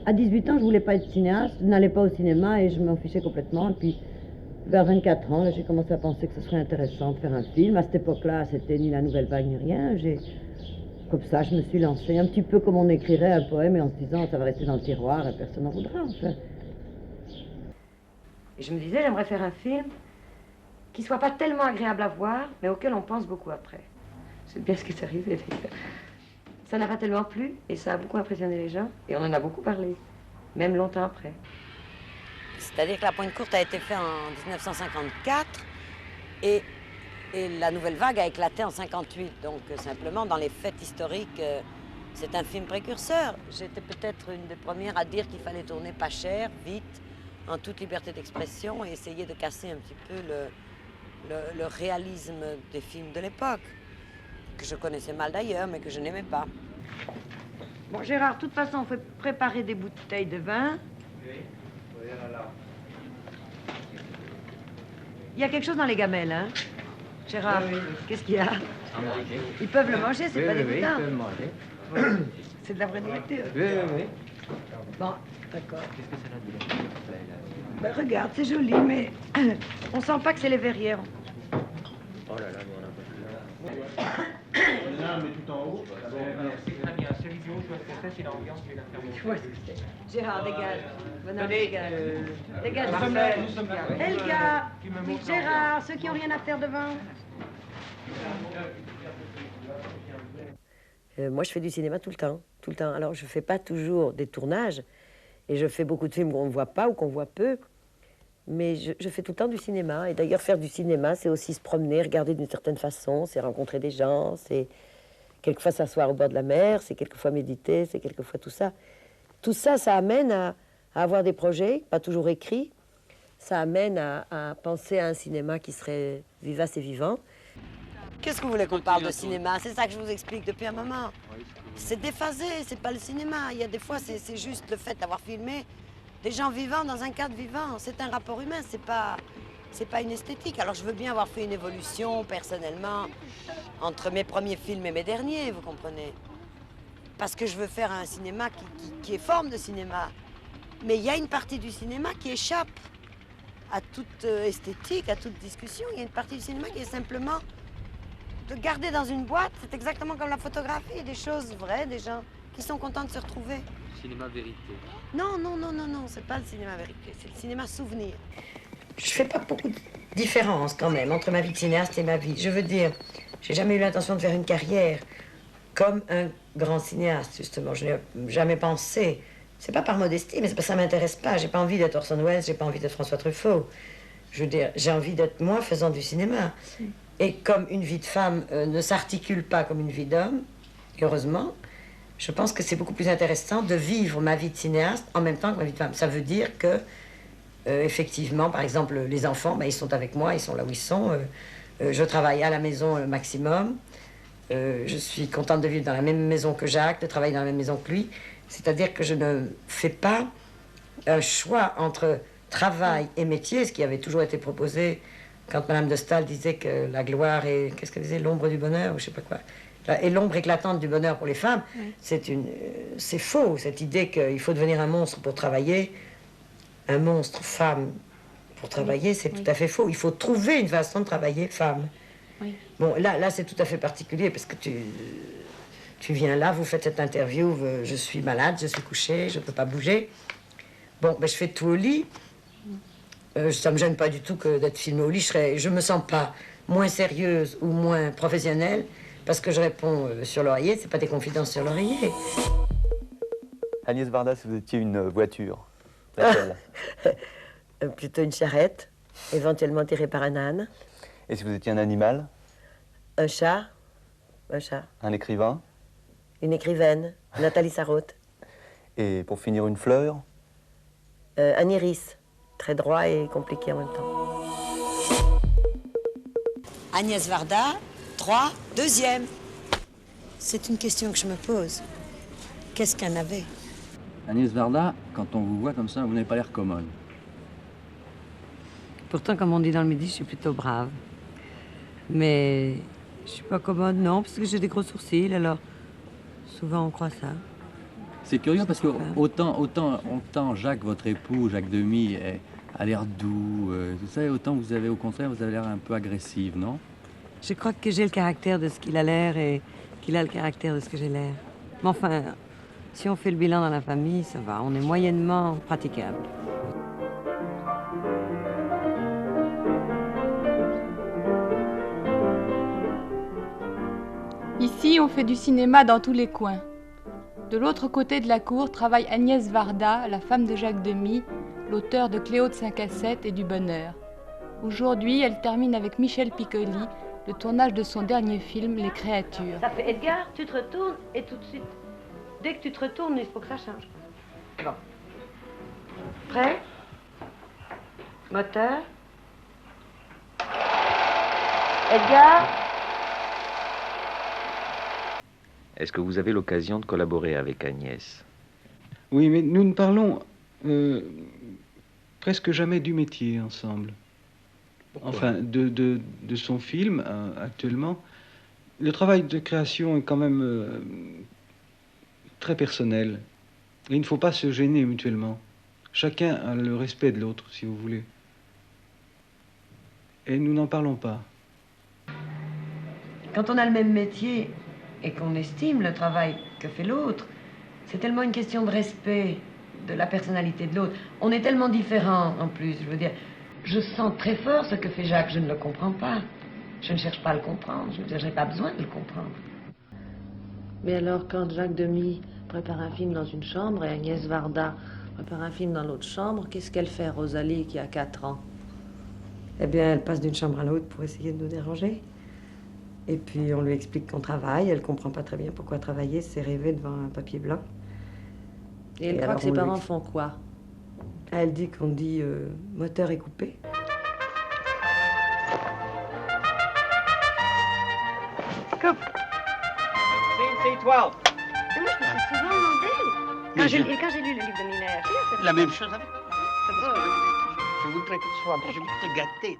À 18 ans, je voulais pas être cinéaste, je n'allais pas au cinéma et je m'en fichais complètement. Et puis, vers 24 ans, là, j'ai commencé à penser que ce serait intéressant de faire un film. À cette époque-là, c'était ni la nouvelle vague ni rien. Comme ça, je me suis lancée, un petit peu comme on écrirait un poème et en se disant, ça va rester dans le tiroir et personne n'en voudra, enfin. Et je me disais, j'aimerais faire un film qui soit pas tellement agréable à voir, mais auquel on pense beaucoup après. C'est bien ce qui est arrivé, d'ailleurs. Ça n'a pas tellement plu, et ça a beaucoup impressionné les gens, et on en a beaucoup parlé, même longtemps après. C'est-à-dire que La Pointe Courte a été fait en 1954, et la Nouvelle Vague a éclaté en 58. Donc, simplement, dans les faits historiques, c'est un film précurseur. J'étais peut-être une des premières à dire qu'il fallait tourner pas cher, vite, en toute liberté d'expression, et essayer de casser un petit peu le réalisme des films de l'époque, que je connaissais mal d'ailleurs, mais que je n'aimais pas. Bon, Gérard, de toute façon, on fait préparer des bouteilles de vin. Oui, là. Il y a quelque chose dans les gamelles, hein, Gérard? Oui. Qu'est-ce qu'il y a? À manger. Ils peuvent le manger, c'est pas Oui, dégoûtant. ils peuvent manger. C'est de la vraie nourriture. Oui. Bon, d'accord. Qu'est-ce que c'est là? Ben, regarde, c'est joli, mais on sent pas que c'est les verrières. Oh là là, mais on a pas plus. Là, mais tout en haut. Merci, très bien. Celui du haut, je vois ce que c'est l'ambiance, je vais la faire. Tu vois ce que c'est. Gérard, dégage. Venez, dégage. Dégage. Nous sommes là. Helga, Gérard, ceux qui ont rien à faire devant. Moi, je fais du cinéma tout le temps, tout le temps. Alors, je fais pas toujours des tournages, et je fais beaucoup de films qu'on ne voit pas ou qu'on voit peu, mais je fais tout le temps du cinéma. Et d'ailleurs, faire du cinéma, c'est aussi se promener, regarder d'une certaine façon, c'est rencontrer des gens, c'est quelquefois s'asseoir au bord de la mer, c'est quelquefois méditer, c'est quelquefois tout ça. Tout ça, ça amène à avoir des projets, pas toujours écrits. Ça amène à penser à un cinéma qui serait vivace et vivant. Qu'est-ce que vous voulez qu'on parle de cinéma? C'est ça que je vous explique depuis un moment. C'est déphasé, c'est pas le cinéma. Il y a des fois, c'est juste le fait d'avoir filmé des gens vivants dans un cadre vivant. C'est un rapport humain, c'est pas une esthétique. Alors je veux bien avoir fait une évolution personnellement entre mes premiers films et mes derniers, vous comprenez? Parce que je veux faire un cinéma qui est forme de cinéma. Mais il y a une partie du cinéma qui échappe à toute esthétique, à toute discussion. Il y a une partie du cinéma qui est simplement de garder dans une boîte. C'est exactement comme la photographie, des choses vraies, des gens qui sont contents de se retrouver. Cinéma vérité. Non, c'est pas le cinéma vérité, c'est le cinéma souvenir. Je fais pas beaucoup de différence quand même entre ma vie de cinéaste et ma vie. Je veux dire, j'ai jamais eu l'intention de faire une carrière comme un grand cinéaste, justement. Je n'ai jamais pensé. C'est pas par modestie, mais c'est parce que ça m'intéresse pas. J'ai pas envie d'être Orson Welles, j'ai pas envie d'être François Truffaut. Je veux dire, j'ai envie d'être moi faisant du cinéma. Et comme une vie de femme ne s'articule pas comme une vie d'homme, heureusement, je pense que c'est beaucoup plus intéressant de vivre ma vie de cinéaste en même temps que ma vie de femme. Ça veut dire que, effectivement, par exemple, les enfants, ben, ils sont avec moi, ils sont là où ils sont. Je travaille à la maison le maximum. Je suis contente de vivre dans la même maison que Jacques, de travailler dans la même maison que lui. C'est-à-dire que je ne fais pas un choix entre travail et métier, ce qui avait toujours été proposé quand Madame de Staël disait que la gloire est, qu'est-ce qu'elle disait, l'ombre du bonheur, ou je sais pas quoi, et l'ombre éclatante du bonheur pour les femmes. Oui. C'est faux, cette idée qu'il faut devenir un monstre pour travailler, un monstre femme pour travailler, c'est tout à fait faux. Il faut trouver une façon de travailler femme. Oui. Bon, là c'est tout à fait particulier, parce que tu viens là, vous faites cette interview, je suis malade, je suis couchée, je ne peux pas bouger. Bon, ben, je fais tout au lit. Ça ne me gêne pas du tout que d'être filmée au lit. Je ne me sens pas moins sérieuse ou moins professionnelle parce que je réponds sur l'oreiller. Ce n'est pas des confidences sur l'oreiller. Agnès Varda, si vous étiez une voiture, plutôt une charrette, éventuellement tirée par un âne. Et si vous étiez un animal? Un chat. Un chat. Un écrivain? Une écrivaine, Nathalie Sarraute. Et pour finir, une fleur? Un iris, très droit et compliqué en même temps. Agnès Varda, 3, deuxième. C'est une question que je me pose. Qu'est-ce qu'un navet? Agnès Varda, quand on vous voit comme ça, vous n'avez pas l'air commode. Pourtant, comme on dit dans le Midi, je suis plutôt brave. Mais je suis pas commode, non, parce que j'ai des gros sourcils, alors souvent on croit ça. C'est curieux parce que autant Jacques, votre époux, Jacques Demy, a l'air doux, tout ça, et autant vous avez, au contraire, vous avez l'air un peu agressive, non? Je crois que j'ai le caractère de ce qu'il a l'air et qu'il a le caractère de ce que j'ai l'air. Mais enfin, si on fait le bilan dans la famille, ça va, on est moyennement praticable. Ici, on fait du cinéma dans tous les coins. De l'autre côté de la cour travaille Agnès Varda, la femme de Jacques Demy, l'auteur de Cléo de 5 à 7 et du Bonheur. Aujourd'hui, elle termine avec Michel Piccoli le tournage de son dernier film, Les Créatures. Ça fait Edgar, tu te retournes et tout de suite, dès que tu te retournes, il faut que ça change. Bon. Prêt? Moteur? Edgar? Est-ce que vous avez l'occasion de collaborer avec Agnès? Oui, mais nous ne parlons presque jamais du métier ensemble. Enfin, de son film, actuellement. Le travail de création est quand même très personnel. Et il ne faut pas se gêner mutuellement. Chacun a le respect de l'autre, si vous voulez. Et nous n'en parlons pas. Quand on a le même métier et qu'on estime le travail que fait l'autre, c'est tellement une question de respect de la personnalité de l'autre. On est tellement différents en plus, je veux dire. Je sens très fort ce que fait Jacques, je ne le comprends pas. Je ne cherche pas à le comprendre, je veux dire, je n'ai pas besoin de le comprendre. Mais alors, quand Jacques Demy prépare un film dans une chambre et Agnès Varda prépare un film dans l'autre chambre, qu'est-ce qu'elle fait, Rosalie, qui a 4 ans? Eh bien, elle passe d'une chambre à l'autre pour essayer de nous déranger. Et puis, on lui explique qu'on travaille. Elle ne comprend pas très bien pourquoi travailler, c'est rêver devant un papier blanc. Et elle croit que ses parents font quoi? Elle dit qu'on dit moteur est coupé. Coupe. C'est 12. Moi, je me suis souvent demandé. Quand j'ai lu le livre de Miller, La même chose avec moi. Je voudrais que ce soit. Je vais te gâter.